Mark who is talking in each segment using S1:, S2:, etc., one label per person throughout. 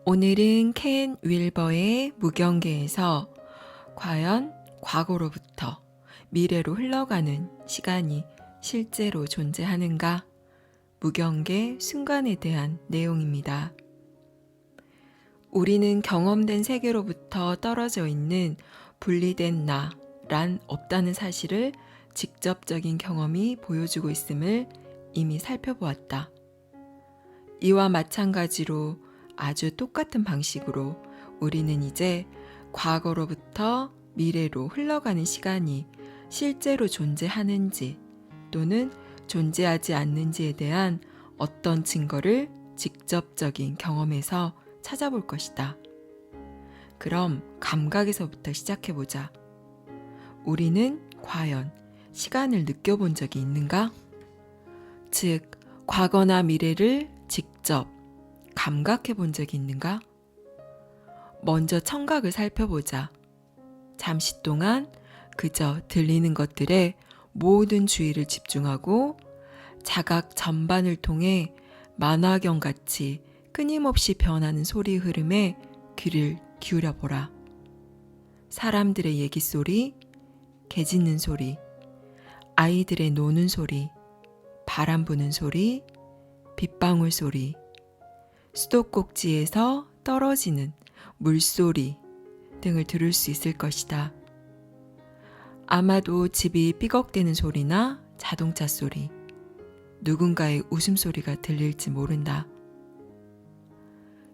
S1: 오늘은 켄 윌버의 무경계에서 과연 과거로부터 미래로 흘러가는 시간이 실제로 존재하는가? 무경계 순간에 대한 내용입니다. 우리는 경험된 세계로부터 떨어져 있는 분리된 나란 없다는 사실을 직접적인 경험이 보여주고 있음을 이미 살펴보았다. 이와 마찬가지로 아주 똑같은 방식으로 우리는 이제 과거로부터 미래로 흘러가는 시간이 실제로 존재하는지 또는 존재하지 않는지에 대한 어떤 증거를 직접적인 경험에서 찾아볼 것이다. 그럼 감각에서부터 시작해보자. 우리는 과연 시간을 느껴본 적이 있는가? 즉, 과거나 미래를 직접 감각해 본 적이 있는가? 먼저 청각을 살펴보자. 잠시 동안 그저 들리는 것들에 모든 주의를 집중하고 자각 전반을 통해 만화경 같이 끊임없이 변하는 소리 흐름에 귀를 기울여 보라. 사람들의 얘기 소리, 개 짖는 소리, 아이들의 노는 소리, 바람 부는 소리, 빗방울 소리, 수도꼭지에서 떨어지는 물소리 등을 들을 수 있을 것이다. 아마도 집이 삐걱대는 소리나 자동차 소리, 누군가의 웃음소리가 들릴지 모른다.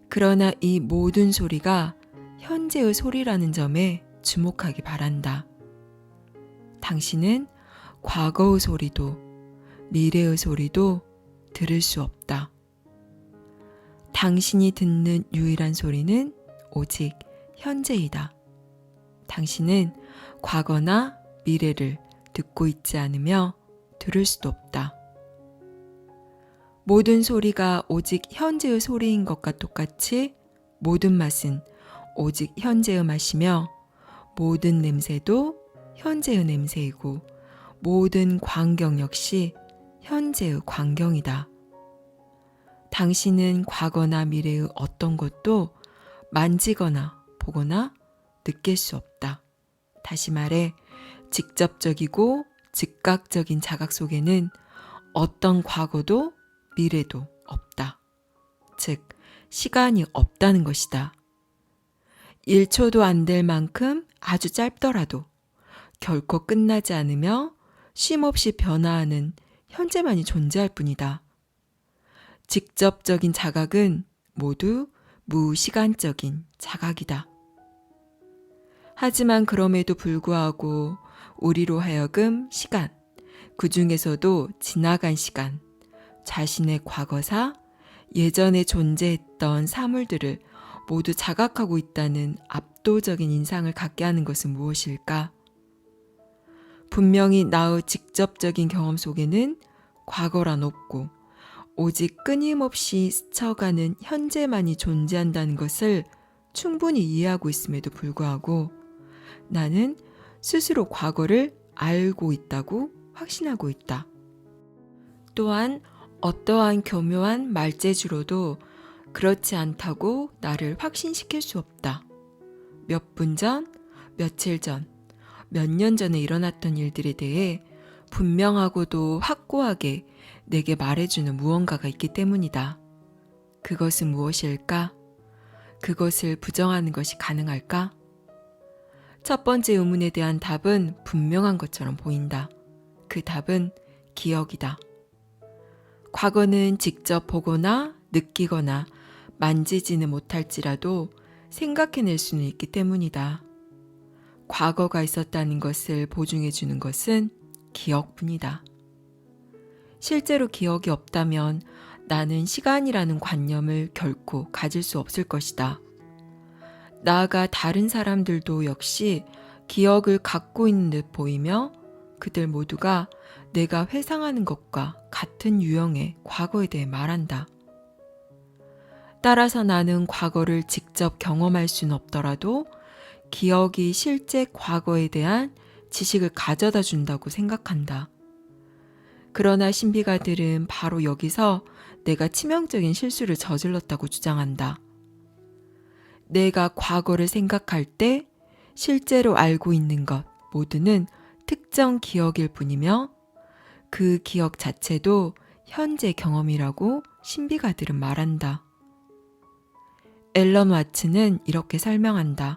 S1: 그러나 이 모든 소리가 현재의 소리라는 점에 주목하기 바란다. 당신은 과거의 소리도 미래의 소리도 들을 수 없다. 당신이 듣는 유일한 소리는 오직 현재이다. 당신은 과거나 미래를 듣고 있지 않으며 들을 수도 없다. 모든 소리가 오직 현재의 소리인 것과 똑같이 모든 맛은 오직 현재의 맛이며 모든 냄새도 현재의 냄새이고 모든 광경 역시 현재의 광경이다. 당신은 과거나 미래의 어떤 것도 만지거나 보거나 느낄 수 없다. 다시 말해 직접적이고 즉각적인 자각 속에는 어떤 과거도 미래도 없다. 즉, 시간이 없다는 것이다. 1초도 안 될 만큼 아주 짧더라도 결코 끝나지 않으며 쉼없이 변화하는 현재만이 존재할 뿐이다. 직접적인 자각은 모두 무시간적인 자각이다. 하지만 그럼에도 불구하고 우리로 하여금 시간, 그 중에서도 지나간 시간, 자신의 과거사, 예전에 존재했던 사물들을 모두 자각하고 있다는 압도적인 인상을 갖게 하는 것은 무엇일까? 분명히 나의 직접적인 경험 속에는 과거란 없고 오직 끊임없이 스쳐가는 현재만이 존재한다는 것을 충분히 이해하고 있음에도 불구하고 나는 스스로 과거를 알고 있다고 확신하고 있다. 또한 어떠한 교묘한 말재주로도 그렇지 않다고 나를 확신시킬 수 없다. 몇 분 전, 며칠 전, 몇 년 전에 일어났던 일들에 대해 분명하고도 확고하게 내게 말해주는 무언가가 있기 때문이다. 그것은 무엇일까? 그것을 부정하는 것이 가능할까? 첫 번째 의문에 대한 답은 분명한 것처럼 보인다. 그 답은 기억이다. 과거는 직접 보거나 느끼거나 만지지는 못할지라도 생각해낼 수는 있기 때문이다. 과거가 있었다는 것을 보증해 주는 것은 기억뿐이다. 실제로 기억이 없다면 나는 시간이라는 관념을 결코 가질 수 없을 것이다. 나아가 다른 사람들도 역시 기억을 갖고 있는 듯 보이며 그들 모두가 내가 회상하는 것과 같은 유형의 과거에 대해 말한다. 따라서 나는 과거를 직접 경험할 수는 없더라도 기억이 실제 과거에 대한 지식을 가져다 준다고 생각한다. 그러나 신비가들은 바로 여기서 내가 치명적인 실수를 저질렀다고 주장한다. 내가 과거를 생각할 때 실제로 알고 있는 것 모두는 특정 기억일 뿐이며 그 기억 자체도 현재 경험이라고 신비가들은 말한다. 앨런 와츠는 이렇게 설명한다.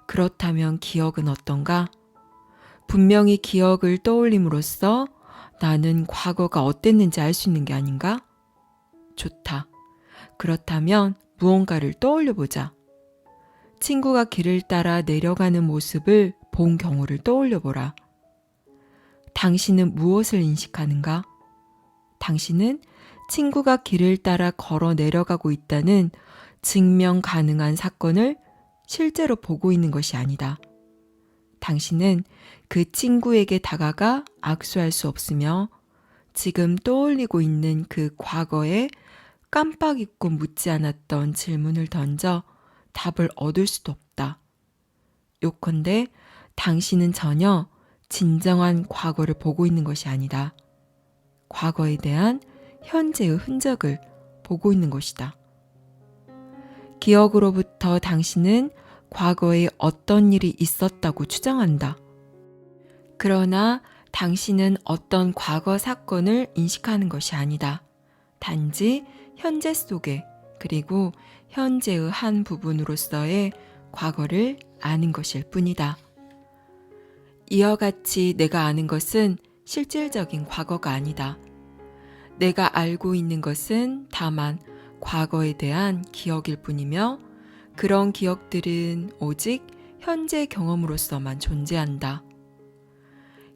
S1: 그렇다면 기억은 어떤가? 분명히 기억을 떠올림으로써 나는 과거가 어땠는지 알 수 있는 게 아닌가? 좋다. 그렇다면 무언가를 떠올려보자. 친구가 길을 따라 내려가는 모습을 본 경우를 떠올려보라. 당신은 무엇을 인식하는가? 당신은 친구가 길을 따라 걸어 내려가고 있다는 증명 가능한 사건을 실제로 보고 있는 것이 아니다. 당신은 그 친구에게 다가가 악수할 수 없으며 지금 떠올리고 있는 그 과거에 깜빡 잊고 묻지 않았던 질문을 던져 답을 얻을 수도 없다. 요컨대 당신은 전혀 진정한 과거를 보고 있는 것이 아니다. 과거에 대한 현재의 흔적을 보고 있는 것이다. 기억으로부터 당신은 과거에 어떤 일이 있었다고 추정한다. 그러나 당신은 어떤 과거 사건을 인식하는 것이 아니다. 단지 현재 속에 그리고 현재의 한 부분으로서의 과거를 아는 것일 뿐이다. 이와 같이 내가 아는 것은 실질적인 과거가 아니다. 내가 알고 있는 것은 다만 과거에 대한 기억일 뿐이며 그런 기억들은 오직 현재 경험으로서만 존재한다.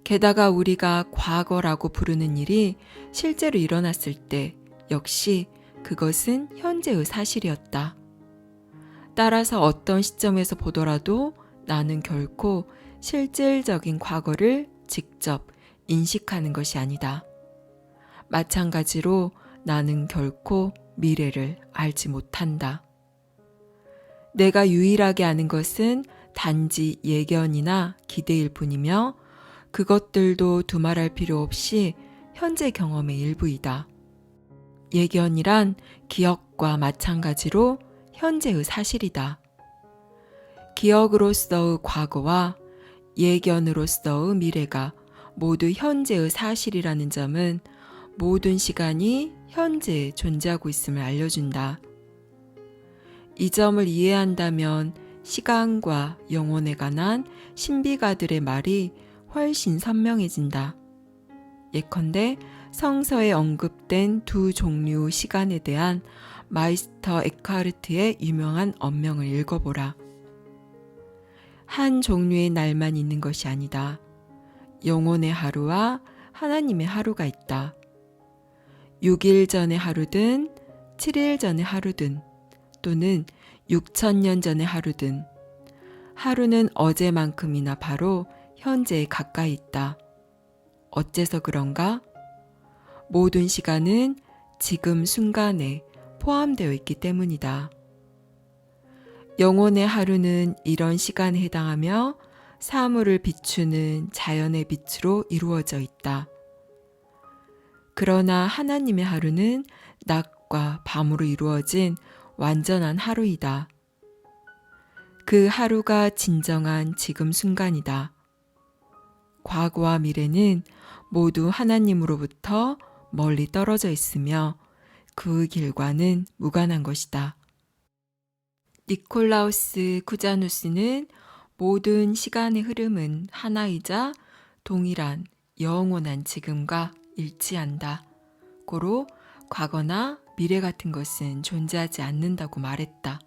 S1: 게다가 우리가 과거라고 부르는 일이 실제로 일어났을 때 역시 그것은 현재의 사실이었다. 따라서 어떤 시점에서 보더라도 나는 결코 실질적인 과거를 직접 인식하는 것이 아니다. 마찬가지로 나는 결코 미래를 알지 못한다. 내가 유일하게 아는 것은 단지 예견이나 기대일 뿐이며 그것들도 두말할 필요 없이 현재 경험의 일부이다. 예견이란 기억과 마찬가지로 현재의 사실이다. 기억으로서의 과거와 예견으로서의 미래가 모두 현재의 사실이라는 점은 모든 시간이 현재에 존재하고 있음을 알려준다. 이 점을 이해한다면 시간과 영혼에 관한 신비가들의 말이 훨씬 선명해진다. 예컨대 성서에 언급된 두 종류의 시간에 대한 마이스터 에크하르트의 유명한 언명을 읽어보라. 한 종류의 날만 있는 것이 아니다. 영혼의 하루와 하나님의 하루가 있다. 6일 전의 하루든 7일 전의 하루든 또는 6,000년 전의 하루든 하루는 어제만큼이나 바로 현재에 가까이 있다. 어째서 그런가? 모든 시간은 지금 순간에 포함되어 있기 때문이다. 영혼의 하루는 이런 시간에 해당하며 사물을 비추는 자연의 빛으로 이루어져 있다. 그러나 하나님의 하루는 낮과 밤으로 이루어진 완전한 하루이다. 그 하루가 진정한 지금 순간이다. 과거와 미래는 모두 하나님으로부터 멀리 떨어져 있으며 그 길과는 무관한 것이다. 니콜라우스 쿠자누스는 모든 시간의 흐름은 하나이자 동일한 영원한 지금과 일치한다. 고로 과거나 미래 같은 것은 존재하지 않는다고 말했다.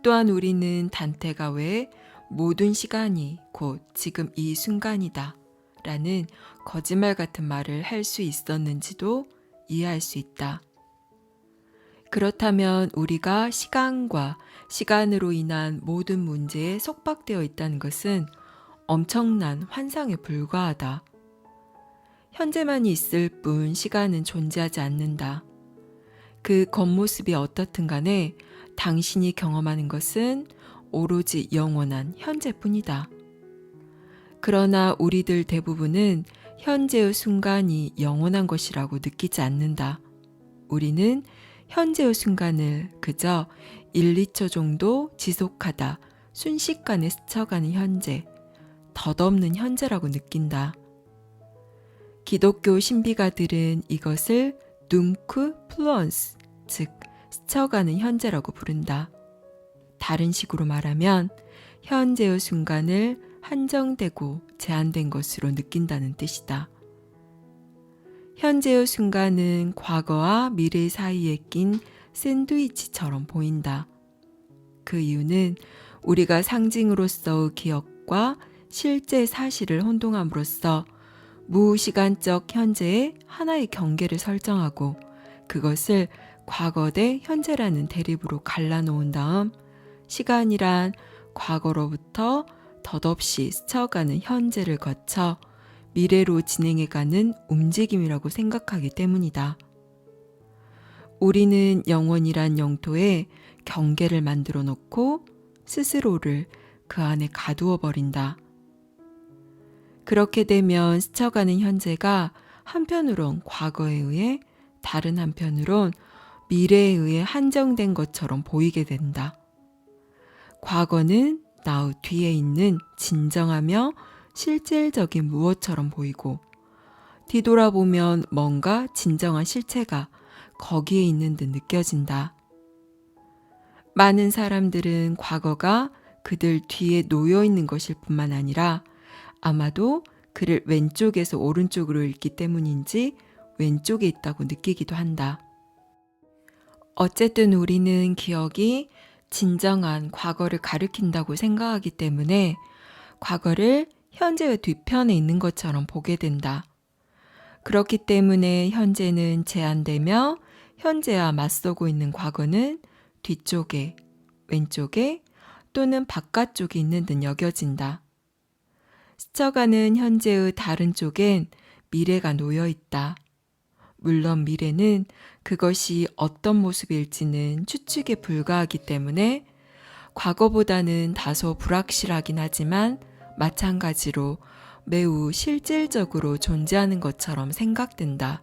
S1: 또한 우리는 단테가 왜 모든 시간이 곧 지금 이 순간이다 라는 거짓말 같은 말을 할 수 있었는지도 이해할 수 있다. 그렇다면 우리가 시간과 시간으로 인한 모든 문제에 속박되어 있다는 것은 엄청난 환상에 불과하다. 현재만이 있을 뿐 시간은 존재하지 않는다. 그 겉모습이 어떻든 간에 당신이 경험하는 것은 오로지 영원한 현재뿐이다. 그러나 우리들 대부분은 현재의 순간이 영원한 것이라고 느끼지 않는다. 우리는 현재의 순간을 그저 1, 2초 정도 지속하다 순식간에 스쳐가는 현재, 덧없는 현재라고 느낀다. 기독교 신비가들은 이것을 눅크 플루언스, 즉 스쳐가는 현재라고 부른다. 다른 식으로 말하면 현재의 순간을 한정되고 제한된 것으로 느낀다는 뜻이다. 현재의 순간은 과거와 미래 사이에 낀 샌드위치처럼 보인다. 그 이유는 우리가 상징으로서의 기억과 실제 사실을 혼동함으로써 무시간적 현재에 하나의 경계를 설정하고 그것을 과거 대 현재라는 대립으로 갈라놓은 다음 시간이란 과거로부터 덧없이 스쳐가는 현재를 거쳐 미래로 진행해가는 움직임이라고 생각하기 때문이다. 우리는 영원이란 영토에 경계를 만들어 놓고 스스로를 그 안에 가두어 버린다. 그렇게 되면 스쳐가는 현재가 한편으론 과거에 의해 다른 한편으론 미래에 의해 한정된 것처럼 보이게 된다. 과거는 now 뒤에 있는 진정하며 실질적인 무엇처럼 보이고 뒤돌아보면 뭔가 진정한 실체가 거기에 있는 듯 느껴진다. 많은 사람들은 과거가 그들 뒤에 놓여 있는 것일 뿐만 아니라 아마도 그를 왼쪽에서 오른쪽으로 읽기 때문인지 왼쪽에 있다고 느끼기도 한다. 어쨌든 우리는 기억이 진정한 과거를 가리킨다고 생각하기 때문에 과거를 현재의 뒤편에 있는 것처럼 보게 된다. 그렇기 때문에 현재는 제한되며 현재와 맞서고 있는 과거는 뒤쪽에, 왼쪽에 또는 바깥쪽에 있는 듯 여겨진다. 스쳐가는 현재의 다른 쪽엔 미래가 놓여 있다. 물론 미래는 그것이 어떤 모습일지는 추측에 불과하기 때문에 과거보다는 다소 불확실하긴 하지만 마찬가지로 매우 실질적으로 존재하는 것처럼 생각된다.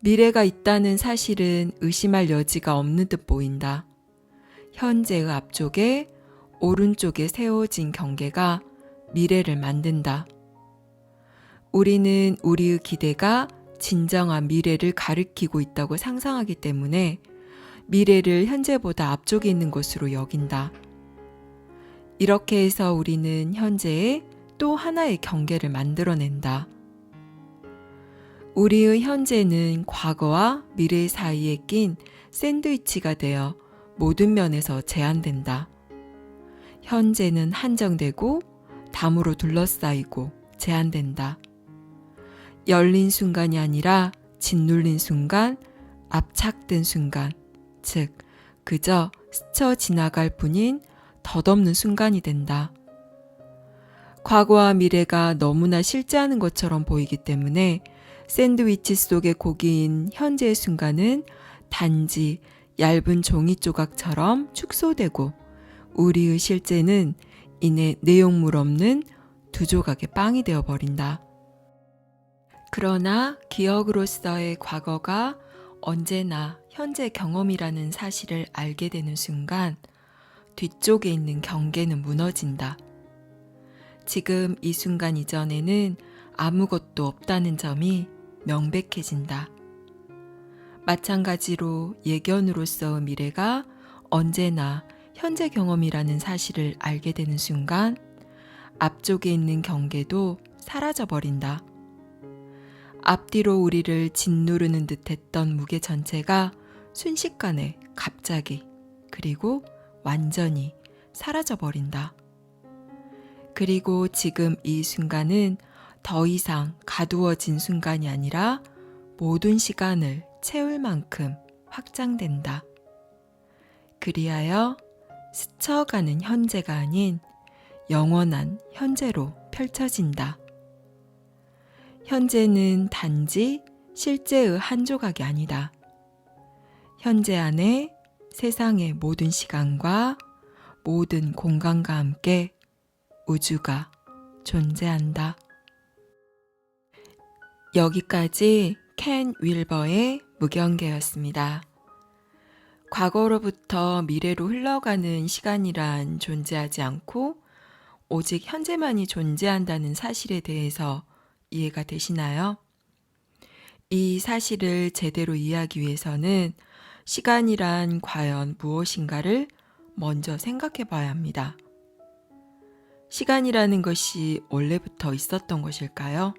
S1: 미래가 있다는 사실은 의심할 여지가 없는 듯 보인다. 현재의 앞쪽에 오른쪽에 세워진 경계가 미래를 만든다. 우리는 우리의 기대가 진정한 미래를 가리키고 있다고 상상하기 때문에 미래를 현재보다 앞쪽에 있는 것으로 여긴다. 이렇게 해서 우리는 현재에 또 하나의 경계를 만들어낸다. 우리의 현재는 과거와 미래 사이에 낀 샌드위치가 되어 모든 면에서 제한된다. 현재는 한정되고 담으로 둘러싸이고 제한된다. 열린 순간이 아니라 짓눌린 순간, 압착된 순간, 즉 그저 스쳐 지나갈 뿐인 덧없는 순간이 된다. 과거와 미래가 너무나 실제하는 것처럼 보이기 때문에 샌드위치 속의 고기인 현재의 순간은 단지 얇은 종이 조각처럼 축소되고 우리의 실제는 이내 내용물 없는 두 조각의 빵이 되어버린다. 그러나 기억으로서의 과거가 언제나 현재 경험이라는 사실을 알게 되는 순간 뒤쪽에 있는 경계는 무너진다. 지금 이 순간 이전에는 아무것도 없다는 점이 명백해진다. 마찬가지로 예견으로서의 미래가 언제나 현재 경험이라는 사실을 알게 되는 순간 앞쪽에 있는 경계도 사라져버린다. 앞뒤로 우리를 짓누르는 듯했던 무게 전체가 순식간에 갑자기 그리고 완전히 사라져버린다. 그리고 지금 이 순간은 더 이상 가두어진 순간이 아니라 모든 시간을 채울 만큼 확장된다. 그리하여 스쳐가는 현재가 아닌 영원한 현재로 펼쳐진다. 현재는 단지 실제의 한 조각이 아니다. 현재 안에 세상의 모든 시간과 모든 공간과 함께 우주가 존재한다. 여기까지 켄 윌버의 무경계였습니다. 과거로부터 미래로 흘러가는 시간이란 존재하지 않고 오직 현재만이 존재한다는 사실에 대해서 이해가 되시나요? 이 사실을 제대로 이해하기 위해서는 시간이란 과연 무엇인가를 먼저 생각해 봐야 합니다. 시간이라는 것이 원래부터 있었던 것일까요?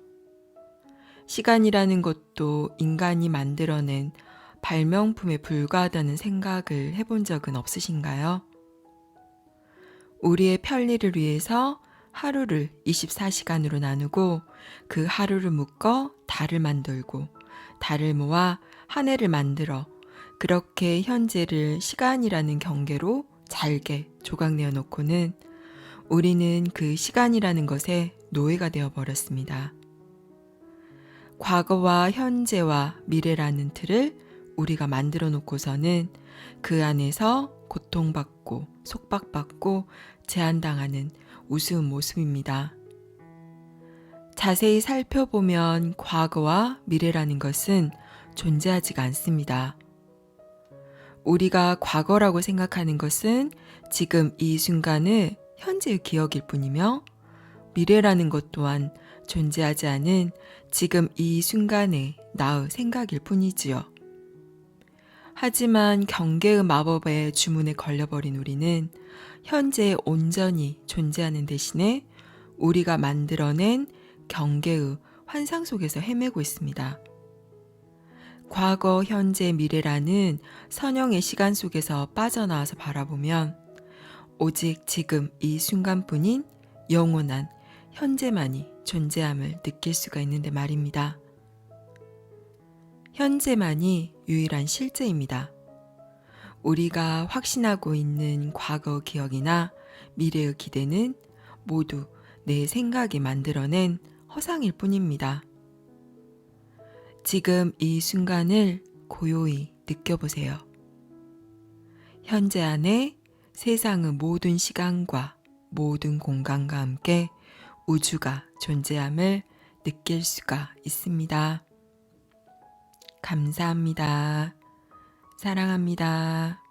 S1: 시간이라는 것도 인간이 만들어낸 발명품에 불과하다는 생각을 해본 적은 없으신가요? 우리의 편리를 위해서 하루를 24시간으로 나누고 그 하루를 묶어 달을 만들고 달을 모아 한 해를 만들어 그렇게 현재를 시간이라는 경계로 잘게 조각내어 놓고는 우리는 그 시간이라는 것에 노예가 되어 버렸습니다. 과거와 현재와 미래라는 틀을 우리가 만들어 놓고서는 그 안에서 고통받고 속박받고 제한당하는 우스운 모습입니다. 자세히 살펴보면 과거와 미래라는 것은 존재하지가 않습니다. 우리가 과거라고 생각하는 것은 지금 이 순간의 현재의 기억일 뿐이며 미래라는 것 또한 존재하지 않은 지금 이 순간의 나의 생각일 뿐이지요. 하지만 경계의 마법의 주문에 걸려버린 우리는 현재에 온전히 존재하는 대신에 우리가 만들어낸 경계의 환상 속에서 헤매고 있습니다. 과거, 현재, 미래라는 선형의 시간 속에서 빠져나와서 바라보면 오직 지금 이 순간뿐인 영원한 현재만이 존재함을 느낄 수가 있는데 말입니다. 현재만이 유일한 실제입니다. 우리가 확신하고 있는 과거 기억이나 미래의 기대는 모두 내 생각이 만들어낸 허상일 뿐입니다. 지금 이 순간을 고요히 느껴보세요. 현재 안에 세상의 모든 시간과 모든 공간과 함께 우주가 존재함을 느낄 수가 있습니다. 감사합니다. 사랑합니다.